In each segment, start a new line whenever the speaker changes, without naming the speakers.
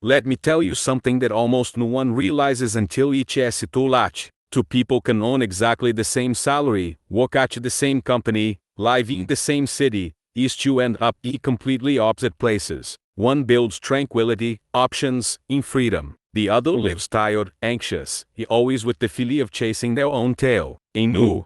Let me tell you something that almost no one realizes until each se tolat. Two people can own exactly the same salary, work at the same company, live in the same city, is to end up in completely opposite places. One builds tranquility, options, in freedom. The other lives tired, anxious, always with the feeling of chasing their own tail.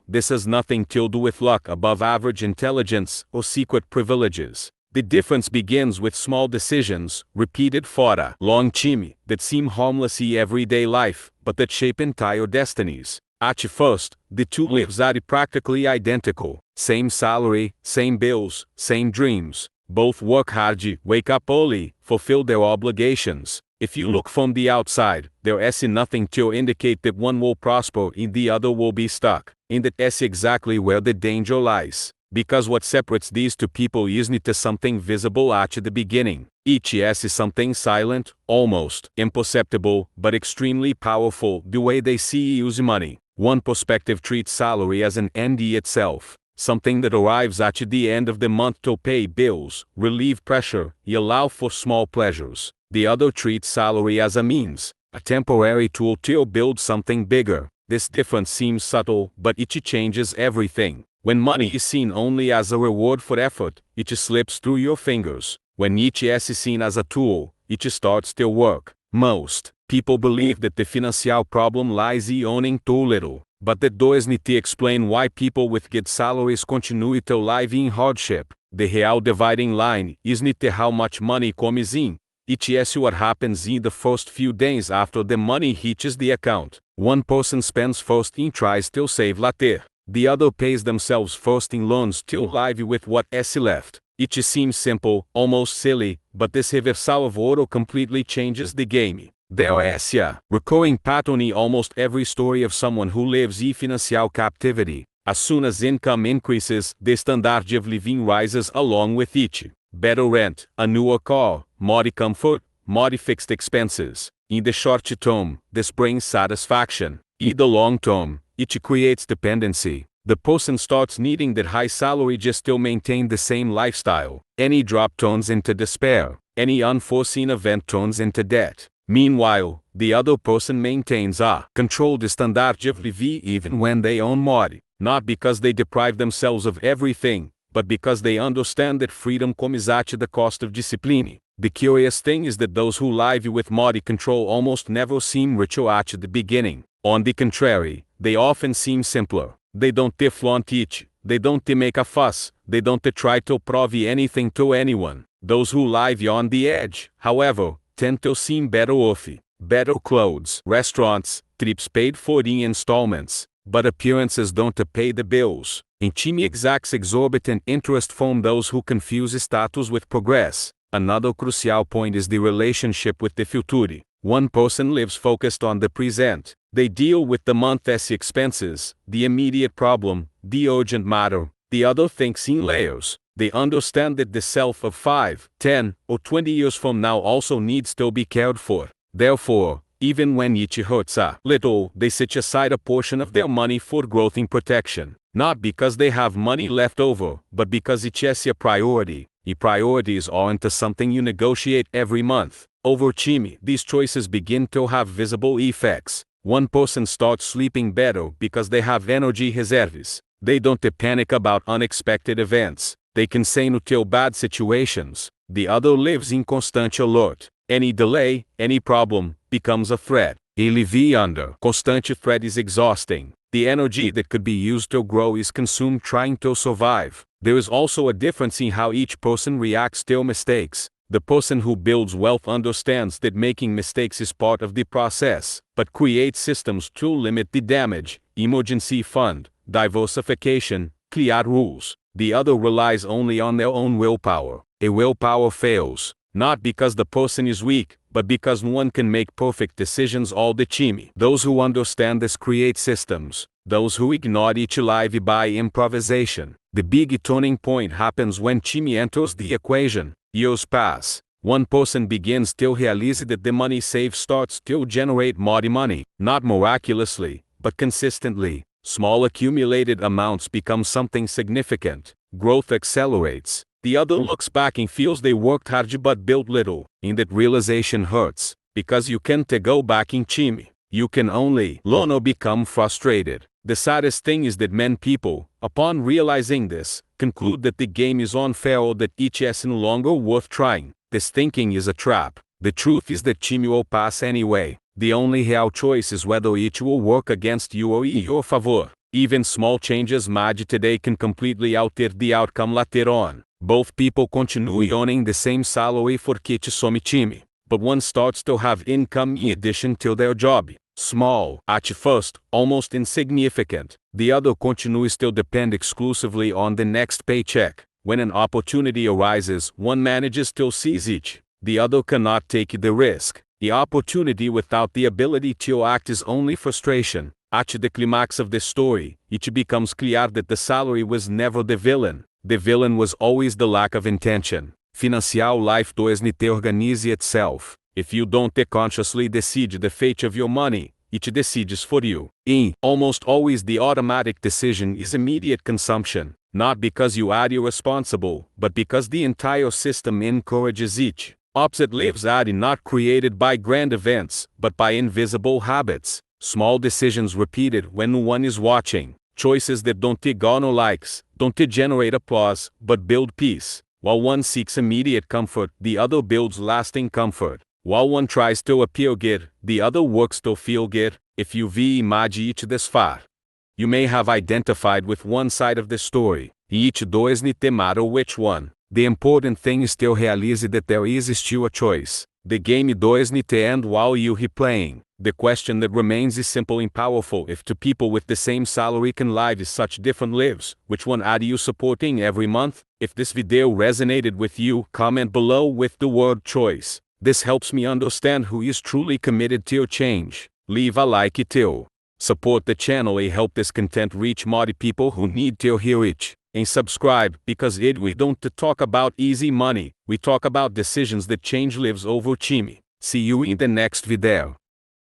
This has nothing to do with luck, above average intelligence, or secret privileges. The difference begins with small decisions, repeated for long time, that seem harmless in everyday life, but that shape entire destinies. At first, the two lives are practically identical. Same salary, same bills, same dreams. Both work hard, wake up early, fulfill their obligations. If you look from the outside, there is nothing to indicate that one will prosper and the other will be stuck. And that is exactly where the danger lies. Because what separates these two people isn't something visible at the beginning. Each is something silent, almost imperceptible, but extremely powerful, the way they see use money. One perspective treats salary as an end in itself, something that arrives at the end of the month to pay bills, relieve pressure, and allow for small pleasures. The other treats salary as a means, a temporary tool to build something bigger. This difference seems subtle, but it changes everything. When money is seen only as a reward for effort, it slips through your fingers. When each is seen as a tool, it starts to work. Most people believe that the financial problem lies in owning too little, but that doesn't explain why people with good salaries continue to live in hardship. The real dividing line isn't how much money comes in. It is what happens in the first few days after the money hits the account. One person spends first and tries to save later. The other pays themselves first in loans till live with what is left. It seems simple, almost silly, but this reversal of order completely changes the game. There is a recurring pattern in almost every story of someone who lives in financial captivity. As soon as income increases, the standard of living rises along with it. Better rent, a newer car, more comfort, more fixed expenses. In the short term, this brings satisfaction. In the long term, it creates dependency. The person starts needing that high salary just to maintain the same lifestyle. Any drop turns into despair. Any unforeseen event turns into debt. Meanwhile, the other person maintains a controlled standard of living even when they own more. Not because they deprive themselves of everything, but because they understand that freedom comes at the cost of discipline. The curious thing is that those who live with more control almost never seem richer at the beginning. On the contrary, they often seem simpler. They don't flaunt it, they don't make a fuss, they don't try to prove anything to anyone. Those who live on the edge, however, tend to seem better off. Better clothes, restaurants, trips paid for in installments. But appearances don't pay the bills. Inchime exacts exorbitant interest from those who confuse status with progress. Another crucial point is the relationship with the future. One person lives focused on the present. They deal with the month's expenses, the immediate problem, the urgent matter. The other thinks in layers. They understand that the self of 5, 10, or 20 years from now also needs to be cared for. Therefore, even when it hurts a little, they set aside a portion of their money for growth and protection. Not because they have money left over, but because it is a priority. Your priorities aren't something you negotiate every month. Over time, these choices begin to have visible effects. One person starts sleeping better because they have energy reserves. They don't panic about unexpected events. They can say no to bad situations. The other lives in constant alert. Any delay, any problem, becomes a threat. Live under constant threat is exhausting. The energy that could be used to grow is consumed trying to survive. There is also a difference in how each person reacts to mistakes. The person who builds wealth understands that making mistakes is part of the process, but creates systems to limit the damage. Emergency fund, diversification, clear rules. The other relies only on their own willpower. A willpower fails, not because the person is weak, but because no one can make perfect decisions all the time. Those who understand this create systems. Those who ignore each live by improvisation. The big turning point happens when Chimmy enters the equation. Years pass. One person begins to realize that the money saved starts to generate more money, not miraculously, but consistently. Small accumulated amounts become something significant. Growth accelerates. The other looks back and feels they worked hard but built little, and that realization hurts, because you can't go back in time. You can only learn or become frustrated. The saddest thing is that many people, upon realizing this, conclude that the game is unfair or that each is no longer worth trying. This thinking is a trap. The truth is that time will pass anyway. The only real choice is whether each will work against you or in your favor. Even small changes made today can completely alter the outcome later on. Both people continue earning the same salary for each some time, but one starts to have income in addition to their job. Small, at first, almost insignificant. The other continues to depend exclusively on the next paycheck. When an opportunity arises, one manages to seize it. The other cannot take the risk. The opportunity without the ability to act is only frustration. At the climax of the story, it becomes clear that the salary was never the villain. The villain was always the lack of intention. Financial life does not organize itself. If you don't consciously decide the fate of your money, it decides for you. And almost always the automatic decision is immediate consumption, not because you are irresponsible, but because the entire system encourages it. Opposite lives are not created by grand events, but by invisible habits. Small decisions repeated when no one is watching. Choices that don't garner likes, don't generate applause, but build peace. While one seeks immediate comfort, the other builds lasting comfort. While one tries to appear good, the other works to feel good. If you imagine each this far, you may have identified with one side of the story. Each does not matter which one. The important thing is to realize that there is still a choice. The game does not end while you are playing. The question that remains is simple and powerful. If two people with the same salary can live such different lives, which one are you supporting every month? If this video resonated with you, comment below with the word choice. This helps me understand who is truly committed to change. Leave a like to support the channel and help this content reach more people who need to hear it. And subscribe, because we don't talk about easy money, we talk about decisions that change lives over time. See you in the next video.